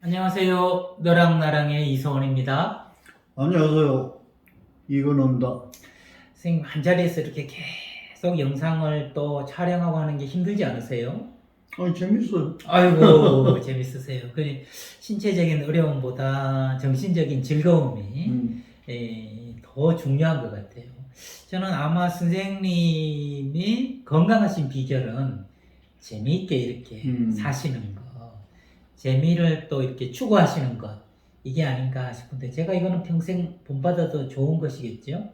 안녕하세요. 너랑 나랑의 이소원입니다. 안녕하세요. 이건호입니다. 선생님, 한 자리에서 이렇게 계속 영상을 또 촬영하고 하는 게 힘들지 않으세요? 아니, 재밌어요. 아이고, 재밌으세요. 신체적인 어려움보다 정신적인 즐거움이 더 중요한 것 같아요. 저는 아마 선생님이 건강하신 비결은 재미있게 이렇게 사시는 것, 재미를 또 이렇게 추구하시는 것, 이게 아닌가 싶은데, 제가 이거는 평생 본받아도 좋은 것이겠죠?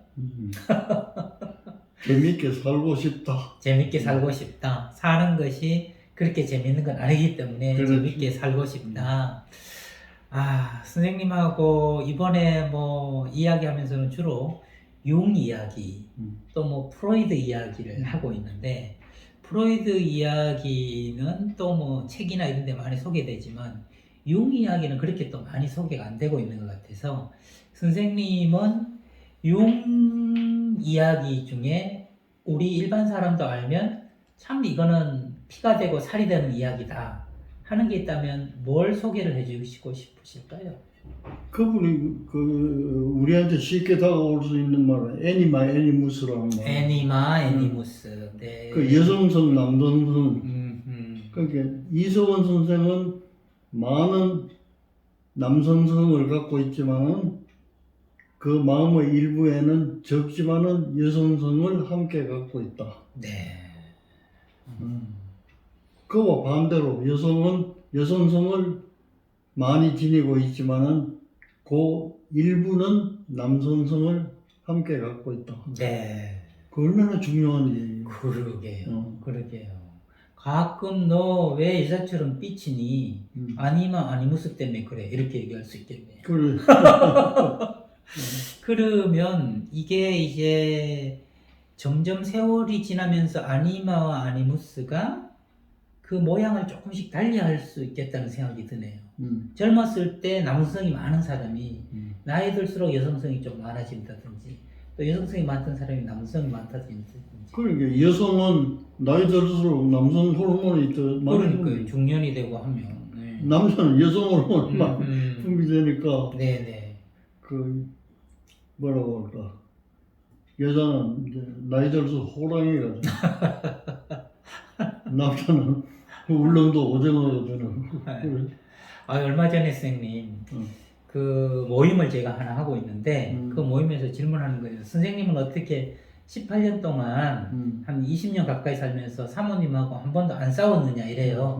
재밌게 살고 싶다. 재밌게 살고 싶다. 사는 것이 그렇게 재밌는 건 아니기 때문에 그렇지. 재밌게 살고 싶다. 선생님하고 이번에 뭐 이야기하면서는 주로 융 이야기, 또 뭐 프로이드 이야기를 하고 있는데, 프로이드 이야기는 또 뭐 책이나 이런 데 많이 소개되지만 융 이야기는 그렇게 또 많이 소개가 안 되고 있는 것 같아서, 선생님은 융 이야기 중에 우리 일반 사람도 알면 참 이거는 피가 되고 살이 되는 이야기다 하는 게 있다면 뭘 소개를 해주시고 싶으실까요? 그분이 우리한테 쉽게 다가올 수 있는 말은 애니마 애니무스라는 말. 애니마 애니무스. 네. 그 여성성 남성성. 그러니까 이소원 선생은 많은 남성성을 갖고 있지만은 그 마음의 일부에는 적지만은 여성성을 함께 갖고 있다. 네. 그와 반대로 여성은 여성성을 많이 지니고 있지만은 그 일부는 남성성을 함께 갖고 있다. 네. 그 얼마나 중요한 얘기예요. 그러게요. 그러게요. 가끔 너 왜 여자처럼 삐치니? 아니마 아니무스 때문에 그래. 이렇게 얘기할 수 있겠네요. 그래. 그러면 이게 이제 점점 세월이 지나면서 아니마와 아니무스가 그 모양을 조금씩 달리할 수 있겠다는 생각이 드네요. 젊었을 때 남성이 많은 사람이 나이 들수록 여성성이 좀 많아진다든지, 또 여성성이 많던 사람이 남성이 많다든지. 그러니까 여성은 나이 들수록 남성 호르몬이 더 많이 그러니까 중년이 되고 하면. 네. 남자는 여성 호르몬만 분비되니까 네네. 그 뭐라고 할까, 여자는 이제 나이 들수록 호랑이가 돼. 남자는 울릉도 오징어가 되는. 그래. 얼마 전에 선생님 그 모임을 제가 하나 하고 있는데 그 모임에서 질문하는 거예요. 선생님은 어떻게 18년 동안 한 20년 가까이 살면서 사모님하고 한 번도 안 싸웠느냐 이래요.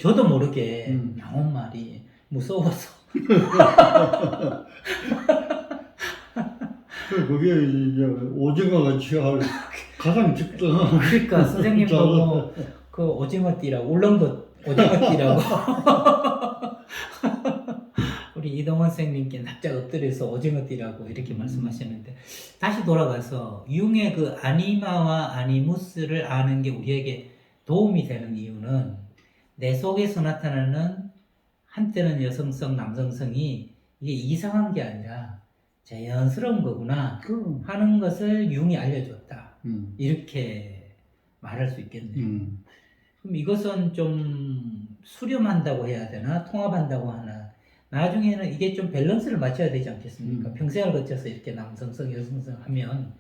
저도 모르게 나온 말이 무서워서. 그게 이제 오징어같이 할 가장 적당한. 그러니까 선생님 보고 그 오징어띠라고, 울릉도 오징어띠라고. 우리 이동원 선생님께 납작 엎드려서 오징어띠라고 이렇게 말씀하셨는데, 다시 돌아가서 융의 그 아니마와 아니무스를 아는 게 우리에게 도움이 되는 이유는, 내 속에서 나타나는 한때는 여성성, 남성성이 이게 이상한 게 아니라 자연스러운 거구나 하는 것을 융이 알려줬다. 이렇게 말할 수 있겠네요. 그럼 이것은 좀 수렴한다고 해야 되나? 통합한다고 하나? 나중에는 이게 좀 밸런스를 맞춰야 되지 않겠습니까? 평생을 거쳐서 이렇게 남성성, 여성성 하면.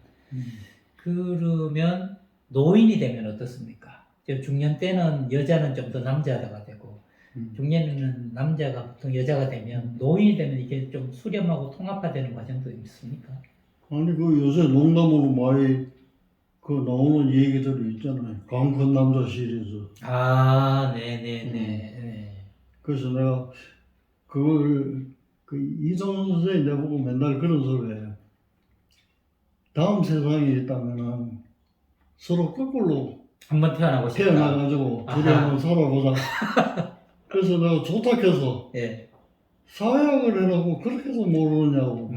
그러면 노인이 되면 어떻습니까? 중년 때는 여자는 좀 더 남자가 되고, 중년에는 남자가 보통 여자가 되면, 노인이 되면 이게 좀 수렴하고 통합화되는 과정도 있습니까? 아니 그 요새 농담으로 많이 그 나오는 얘기들이 있잖아요. 강큰 남자 시리즈. 네네네. 그래서 내가 그걸 이성훈 선생이 내보고 맨날 그런 소리 해요. 다음 세상에 있다면은 서로 거꾸로 한번 태어나고 싶다. 태어나가지고 둘이 한번 살아보자. 그래서 내가 좋다 해서 예. 사약을 해놓고 그렇게 해서 모르느냐고.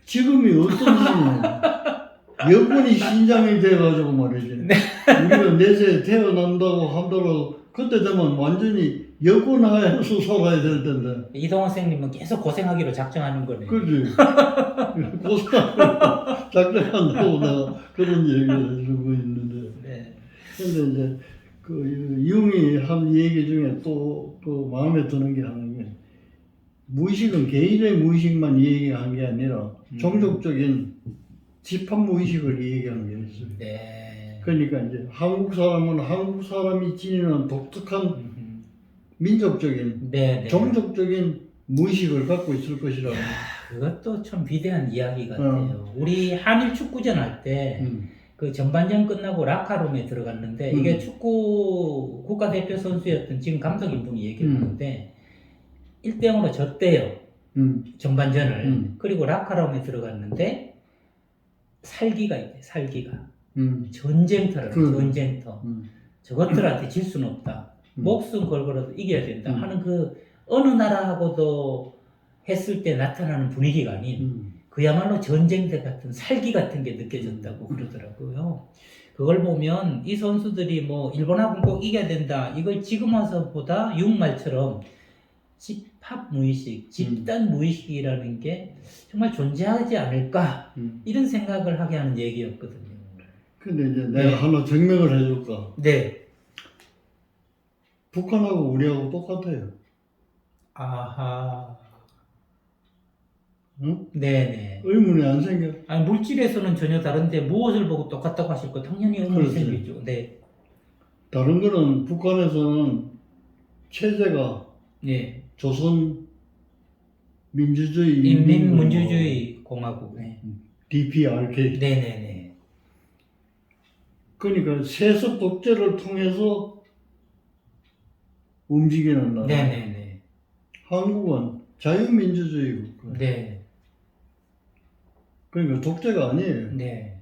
지금이 어떤 시기냐. 여건이 신장이 돼가지고 말이지. 우리가 내세 태어난다고 하더라도 그때 되면 완전히 여건하에서 살아야 될 텐데. 이동원 선생님은 계속 고생하기로 작정하는 거네요. 그지. 고생하고 작정한다고 내가 그런 얘기를 해주고 있는데. 네. 근데 이제 그 융이 한 얘기 중에 또 마음에 드는 게 하는 게, 무의식은 개인의 무의식만 얘기한 게 아니라 종족적인 집합 무의식을 얘기한 게 있어요. 네. 그러니까 이제 한국 사람은 한국 사람이 지니는 독특한 민족적인, 네, 네. 종족적인 무의식을 갖고 있을 것이라고. 야, 그것도 참 위대한 이야기 같아요. 우리 한일 축구전 할 때 그 전반전 끝나고 라카룸에 들어갔는데 이게 축구 국가대표 선수였던 지금 감독인 분이 얘기했는데 1대0으로 졌대요. 전반전을. 그리고 라카룸에 들어갔는데 살기가 있대. 살기가. 전쟁터라. 전쟁터. 저것들한테 질 수는 없다. 목숨 걸고라도 이겨야 된다 하는 그 어느 나라하고도 했을 때 나타나는 분위기가 아닌 그야말로 전쟁터 같은 살기 같은 게 느껴졌다고 그러더라고요. 그걸 보면 이 선수들이 뭐 일본하고는 꼭 이겨야 된다. 이걸 지금 와서보다 육말처럼 집합 무의식, 집단 무의식이라는 게 정말 존재하지 않을까 이런 생각을 하게 하는 얘기였거든요. 근데 이제 내가 하나 증명을 해줄까? 네. 북한하고 우리하고 똑같아요. 아하. 응? 네네. 의문이 안 생겨. 아니 물질에서는 전혀 다른데 무엇을 보고 똑같다고 하실 거 당연히 의문이 그렇지. 생기죠. 네. 다른 거는 북한에서는 체제가 네. 조선 민주주의 인민민주주의 공화국. 네. DPRK. 네네네. 그러니까 세습 독재를 통해서 움직이는 나라. 네네네. 한국은 자유민주주의 국가. 네. 그러니까 독재가 아니에요. 네.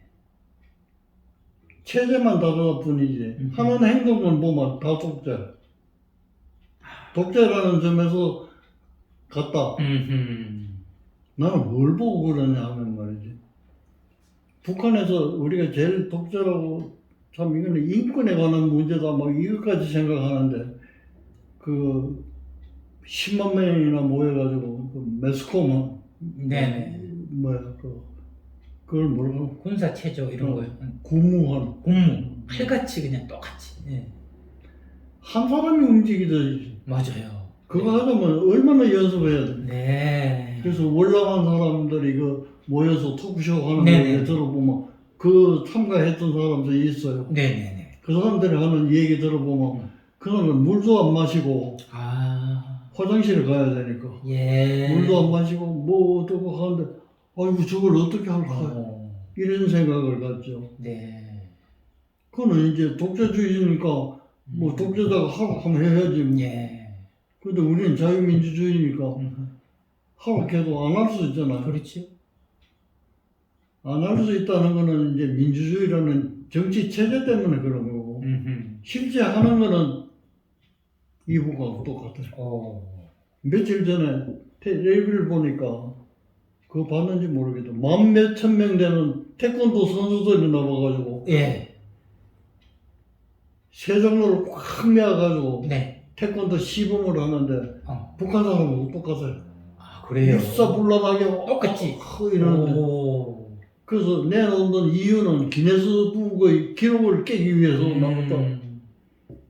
체제만 다르다 뿐이지. 하는 행동만 보면 다 독재. 독재라는 점에서 같다. 나는 뭘 보고 그러냐 하면 말이지. 북한에서 우리가 제일 독재라고 참 이거는 인권에 관한 문제다 막 이것까지 생각하는데 그 10만 명이나 모여가지고 그 매스컴은 네네. 뭐야 그걸 뭐라고 군사체조 이런 거요. 구무한 군무. 칼같이 그냥 똑같이. 네. 한 사람이 움직이듯이 맞아요. 그거 하려면 얼마나 연습해야 돼. 네. 그래서 월남한 사람들이 그 모여서 토크쇼 하는 네네. 거 들어보면 그 참가했던 사람들이 있어요. 네네네. 그 사람들이 하는 얘기 들어보면 그 사람은 물도 안 마시고 아. 화장실을 가야 되니까 예. 물도 안 마시고 뭐 어쩌고 하는데 아이고 저걸 어떻게 할까 이런 생각을 갖죠. 네. 그거는 이제 독재주의니까 뭐 독재자가 하라고 해야지 뭐. 예. 근데 우리는 자유민주주의니까 하락해도 안 할 수 있잖아요. 그렇죠. 안 할 수 있다는 거는 이제 민주주의라는 정치 체제 때문에 그런 거고 실제 하는 거는 이북하고 똑같아요. 며칠 전에 텔레비를 보니까 그거 봤는지 모르겠다. 만 몇천 명 되는 태권도 선수들이 나와가지고 예. 세 종로를 꽉 메어가지고 네. 태권도 시범을 하는데 북한 사람하고 똑같아요. 아, 그래요? 일사불란하게 똑같이. 이러는데 그래서 내놓는 이유는 기네스북의 기록을 깨기 위해서 나왔다.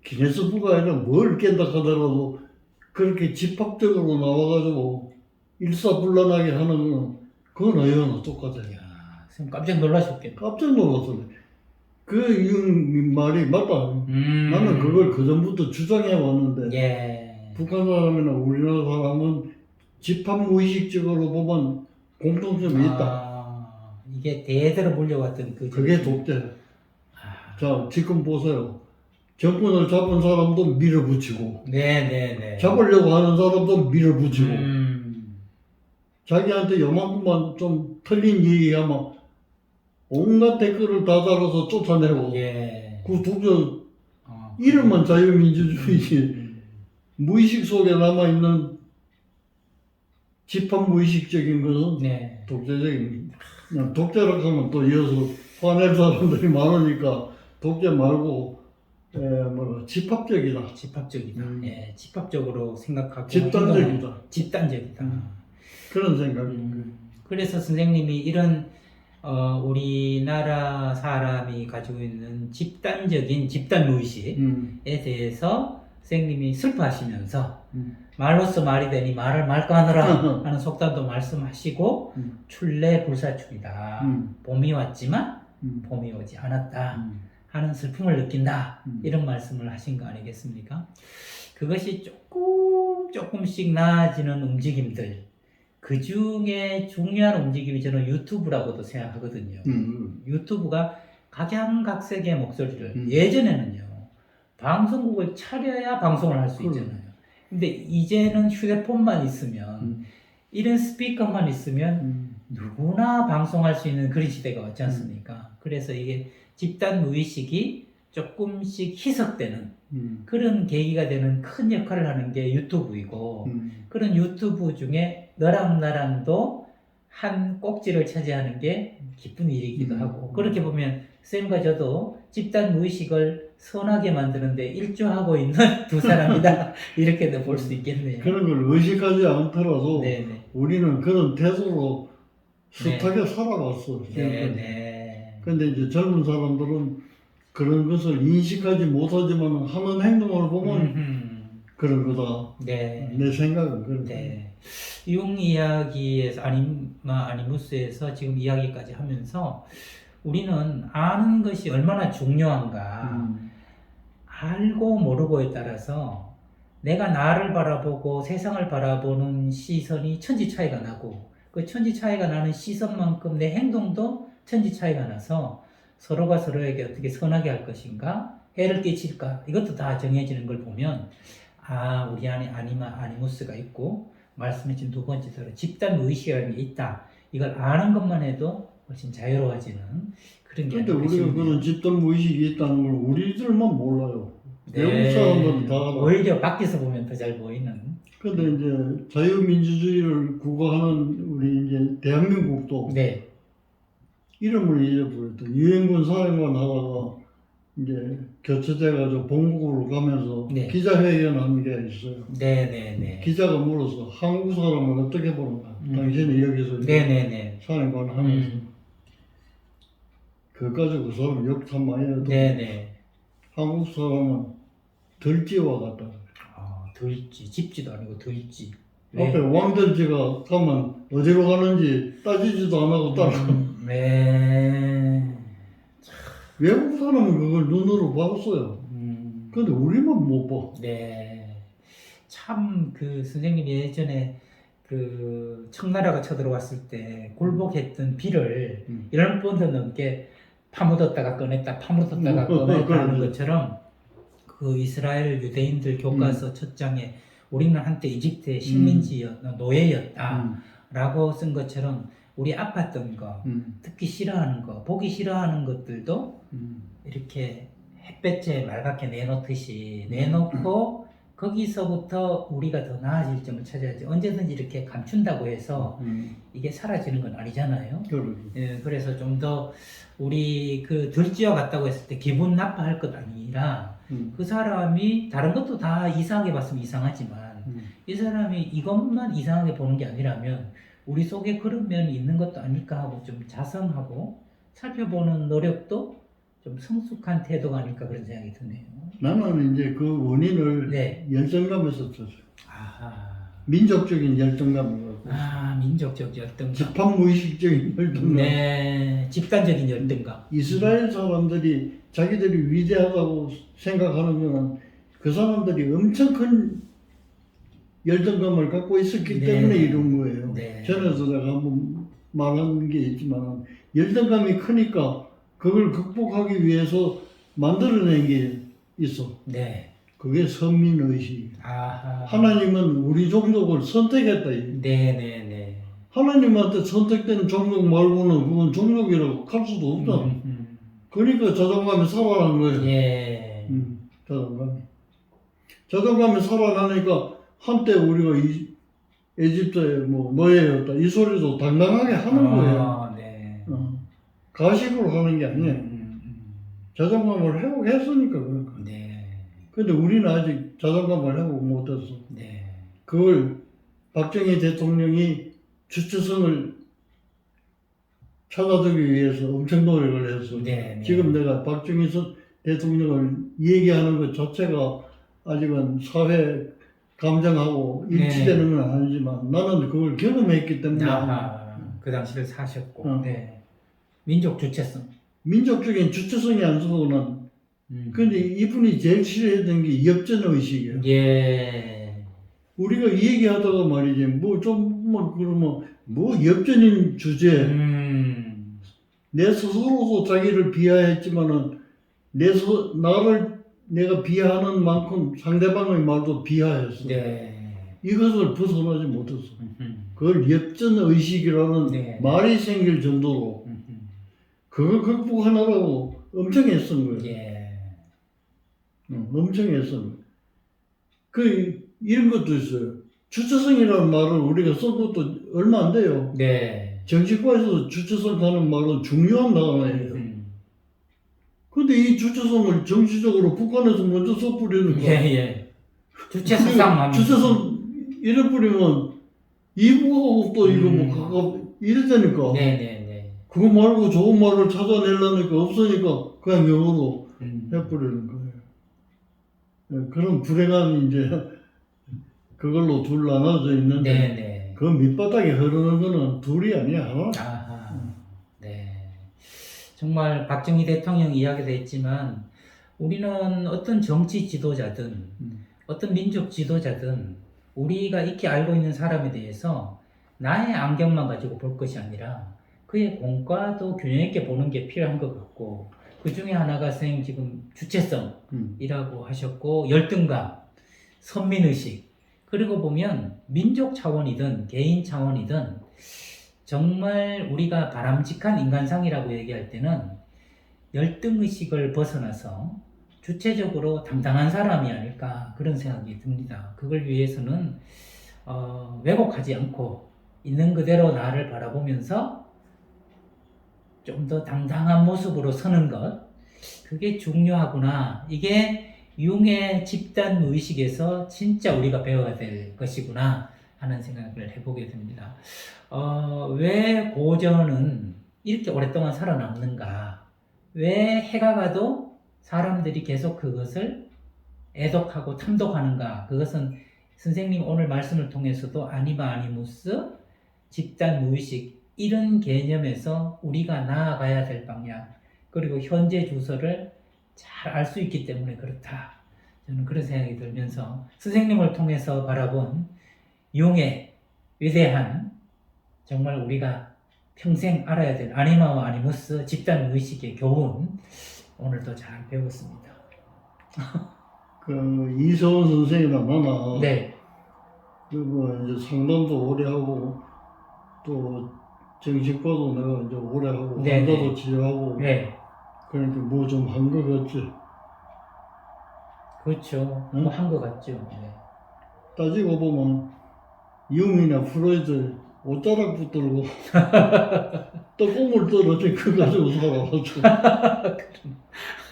기네스북가 아니라 뭘 깬다 하더라도 그렇게 집합적으로 나와가지고 일사불란하게 하는 건 그건 어여나 똑같아요. 야, 선생님 깜짝 놀라셨겠네. 깜짝 놀랐어요. 그 말이 맞다. 나는 그걸 그전부터 주장해 왔는데 예. 북한 사람이나 우리나라 사람은 집합 무의식적으로 보면 공통점이 있다. 이게 대대로 물려왔던 그 그게 독재. 자, 지금 보세요. 정권을 잡은 사람도 밀어붙이고 네네네. 잡으려고 하는 사람도 밀어붙이고 자기한테 요만큼만 좀 틀린 얘기하면 온갖 댓글을 다 달아서 쫓아내고 예. 그 독재 이름만 자유민주주의지 무의식 속에 남아있는 집합 무의식적인 것은 네. 독재적인 그냥 독재라고 하면 또 이어서 화낼 사람들이 많으니까 독재 말고 집합적이다. 집합적이다. 예, 집합적으로 생각하고 집단적이다. 집단적이다. 그런 생각입니다. 그래서 선생님이 이런 우리나라 사람이 가지고 있는 집단적인 집단 무의식에 대해서 선생님이 슬퍼하시면서 말로써 말이 되니 말을 말까 하느라 하는 속담도 말씀하시고 음. 출래 불사출이다. 봄이 왔지만 봄이 오지 않았다 하는 슬픔을 느낀다. 이런 말씀을 하신 거 아니겠습니까? 그것이 조금씩 나아지는 움직임들, 그 중에 중요한 움직임이 저는 유튜브라고도 생각하거든요. 유튜브가 각양각색의 목소리를 예전에는요 방송국을 차려야 방송을 할 수 있잖아요. 근데 이제는 휴대폰만 있으면 이런 스피커만 있으면 누구나 방송할 수 있는 그런 시대가 왔지 않습니까? 그래서 이게 집단 무의식이 조금씩 희석되는 그런 계기가 되는 큰 역할을 하는 게 유튜브이고 그런 유튜브 중에 너랑 나랑도 한 꼭지를 차지하는 게 기쁜 일이기도 하고 그렇게 보면 쌤과 저도 집단 무의식을 선하게 만드는데 일조하고 있는 두 사람이다 이렇게도 볼 수 있겠네요. 그런 걸 의식하지 않더라도 네네. 우리는 그런 태도로 숱하게 살아왔어. 네네. 근데 이제 젊은 사람들은 그런 것을 인식하지 못하지만 하는 행동을 보면 그런 거다. 네. 내 생각은 그렇다. 네. 융 이야기에서 아니마 아니무스에서 지금 이야기까지 하면서 우리는 아는 것이 얼마나 중요한가 알고 모르고에 따라서 내가 나를 바라보고 세상을 바라보는 시선이 천지 차이가 나고 그 천지 차이가 나는 시선만큼 내 행동도 천지 차이가 나서 서로가 서로에게 어떻게 선하게 할 것인가 해를 끼칠까 이것도 다 정해지는 걸 보면 아 우리 안에 아니무스가 있고 말씀해준 두 번째로 집단 의식이라는 게 있다 이걸 아는 것만 해도 훨씬 자유로워지는 그런 게 근데 아닐까 우리가 싶네요. 그런 집단 무의식이 있다는 걸 우리들만 몰라요. 네. 외국 사람들은 다 알아. 오히려 밖에서 보면 더 잘 보이는. 근데 이제 자유민주주의를 구가하는 우리 이제 대한민국도 네. 이름을 잊어버렸다. 유엔군 사령관 하다가 이제 교체돼가지고 본국으로 가면서 네. 기자회견하는 게 있어요. 네네네. 기자가 물어서 한국 사람을 어떻게 보는가? 당신이 여기서 네네네. 사령관 하면서 그거 가지고 그 사람 욕 참 많이 해도 네네. 한국 사람은 들쥐와 같다. 아, 들쥐. 집쥐도 아니고 들쥐. 앞에 왕들쥐가 가면 어디로 가는지 따지지도 안 하고 따라가. 네. 외국 사람은 그걸 눈으로 봤어요. 근데 우리만 못 봐. 네. 참 그 선생님이 예전에 그 청나라가 쳐들어왔을 때 굴복했던 비를 10번도 넘게 파묻었다가 꺼냈다 파묻었다가 꺼냈다 하는 것처럼 그 이스라엘 유대인들 교과서 첫 장에 우리는 한때 이집트의 노예였다 라고 쓴 것처럼 우리 아팠던 거 듣기 싫어하는 거 보기 싫어하는 것들도 이렇게 햇볕에 맑게 내놓듯이 내놓고 거기서부터 우리가 더 나아질 점을 찾아야지 언제든지 이렇게 감춘다고 해서 이게 사라지는 건 아니잖아요. 예, 그래서 좀 더 우리 그 들쥐와 같다고 했을 때 기분 나빠할 것 아니라 그 사람이 다른 것도 다 이상하게 봤으면 이상하지만 이 사람이 이것만 이상하게 보는 게 아니라면 우리 속에 그런 면이 있는 것도 아닐까 하고 좀 자성하고 살펴보는 노력도 좀 성숙한 태도가 아닐까 그런 생각이 드네요. 나는 이제 그 원인을 네. 열정감에서 쳤어요. 아하. 민족적인 열정감을 갖고. 아, 민족적 열등감. 집합무의식적인 열정감. 네, 집단적인 열등감. 이스라엘 사람들이 자기들이 위대하다고 생각하는 거는 그 사람들이 엄청 큰 열정감을 갖고 있었기 네. 때문에 이런 거예요. 네. 전에도 내가 한번 말한 게 있지만 열정감이 크니까 그걸 극복하기 위해서 만들어낸 게 있어. 네. 그게 선민의식. 아하. 하나님은 우리 종족을 선택했다. 네네네. 하나님한테 선택된 종족 말고는 그건 종족이라고 할 수도 없다. 그러니까 자존감이 살아나는 거예요. 예. 자존감이. 자존감이 살아나니까 한때 우리가 에집트의 뭐 노예였다 이 소리도 당당하게 하는 거예요. 아, 네. 가식으로 하는 게 아니에요. 자존감을 회복했으니까 그런 거예요. 네. 근데 우리는 아직 자존감을 회복 못했어. 네. 그걸 박정희 대통령이 주체성을 찾아두기 위해서 엄청 노력을 했어. 네. 지금 내가 박정희 대통령을 얘기하는 것 자체가 아직은 사회 감정하고 일치되는 건 아니지만 나는 그걸 경험했기 때문에 아하, 그 당시를 사셨고, 어. 네. 민족 주체성. 민족적인 주체성이 안 좋고는 근데 이분이 제일 싫어했던 게 엽전의식이에요. 예. 우리가 이 얘기하다가 말이지 그러면 엽전인 주제 내 스스로도 자기를 비하했지만은 나를 내가 비하하는 만큼 상대방의 말도 비하했어. 네. 이것을 벗어나지 못했어. 그걸 엽전의식이라는 네. 말이 생길 정도로 그걸 극복하느라고 엄청 애쓴 거예요. 예. 엄청 애쓴 거예요. 이런 것도 있어요. 주체성이라는 말을 우리가 쓴 것도 얼마 안 돼요. 네. 정치과에서 주체성 하는 말은 중요한 단어예요. 근데 이 주체성을 정치적으로 북한에서 먼저 써버리는 거야. 예. 주체성. 주체성 이래 뿌리면 이북하고 이거 이랬다니까. 네네네. 그거 말고 좋은 말을 찾아내려니까 없으니까 그냥 영어로 해버리는 거예요. 네, 그런 불행함이 이제 그걸로 둘 나눠져 있는데 네네. 그 밑바닥에 흐르는 거는 둘이 아니야 하나. 아하. 네. 정말 박정희 대통령 이야기도 했지만 우리는 어떤 정치 지도자든 어떤 민족 지도자든 우리가 익히 알고 있는 사람에 대해서 나의 안경만 가지고 볼 것이 아니라 그의 공과도 균형 있게 보는 게 필요한 것 같고 그 중에 하나가 선생님 지금 주체성이라고 하셨고 열등감, 선민의식 그리고 보면 민족 차원이든 개인 차원이든 정말 우리가 바람직한 인간상이라고 얘기할 때는 열등의식을 벗어나서 주체적으로 당당한 사람이 아닐까 그런 생각이 듭니다. 그걸 위해서는 왜곡하지 않고 있는 그대로 나를 바라보면서 좀 더 당당한 모습으로 서는 것 그게 중요하구나. 이게 융의 집단 무의식에서 진짜 우리가 배워야 될 것이구나 하는 생각을 해보게 됩니다. 왜 고전은 이렇게 오랫동안 살아남는가? 왜 해가 가도 사람들이 계속 그것을 애독하고 탐독하는가? 그것은 선생님 오늘 말씀을 통해서도 아니마 아니무스, 집단 무의식 이런 개념에서 우리가 나아가야 될 방향 그리고 현재 주소를 잘 알 수 있기 때문에 그렇다. 저는 그런 생각이 들면서 선생님을 통해서 바라본 융의 위대한 정말 우리가 평생 알아야 될 아니마와 아니무스 집단 의식의 교훈 오늘도 잘 배웠습니다. 이서원 선생이랑 나나 네. 이제 상담도 오래 하고 또 정신과도 내가 이제 오래 하고 네, 환자도 치료하고 네. 그러니까 뭐 좀 한 거 같지. 그렇죠. 응? 뭐 한 것 같죠. 네. 따지고 보면 융이나 프로이드 옷자락 붙들고 떡고물 떨어진 그 가지고 살아왔죠.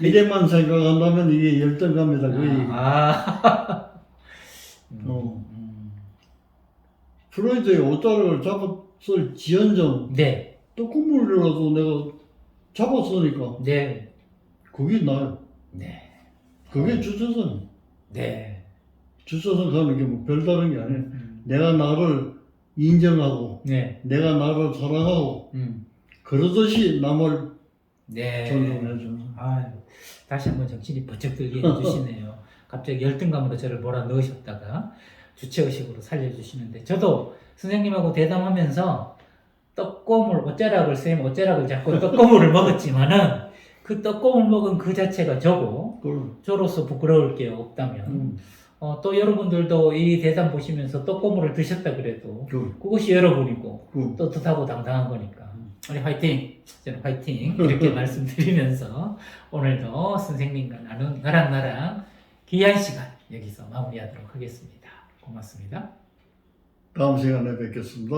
이래만 생각한다면 이게 열등감이다. 프로이드의 옷자락을 잡았을 지연정 네. 떡고물이라도 내가 잡았으니까 네. 그게 나요. 네. 그게 주체성. 네. 주체성 하는 게 뭐 별다른 게 아니에요. 내가 나를 인정하고 네. 내가 나를 사랑하고 그러듯이 남을 네. 존중해주는. 다시 한번 정신이 번쩍 들게 해주시네요. 갑자기 열등감으로 저를 몰아넣으셨다가 주체의식으로 살려주시는데 저도 선생님하고 대담하면서 떡고물 옷자락을 선생님 옷자락을 잡고 떡고물을 먹었지만은 그 떡고물 먹은 그 자체가 저로서 부끄러울 게 없다면 또 여러분들도 이 대담 보시면서 떡고물을 드셨다 그래도 그것이 여러분이고 떳떳하고 당당한 거니까 우리 화이팅! 저는 화이팅! 이렇게 말씀드리면서 오늘도 선생님과 나랑 귀한 시간 여기서 마무리하도록 하겠습니다. 고맙습니다. 다음 시간에 뵙겠습니다.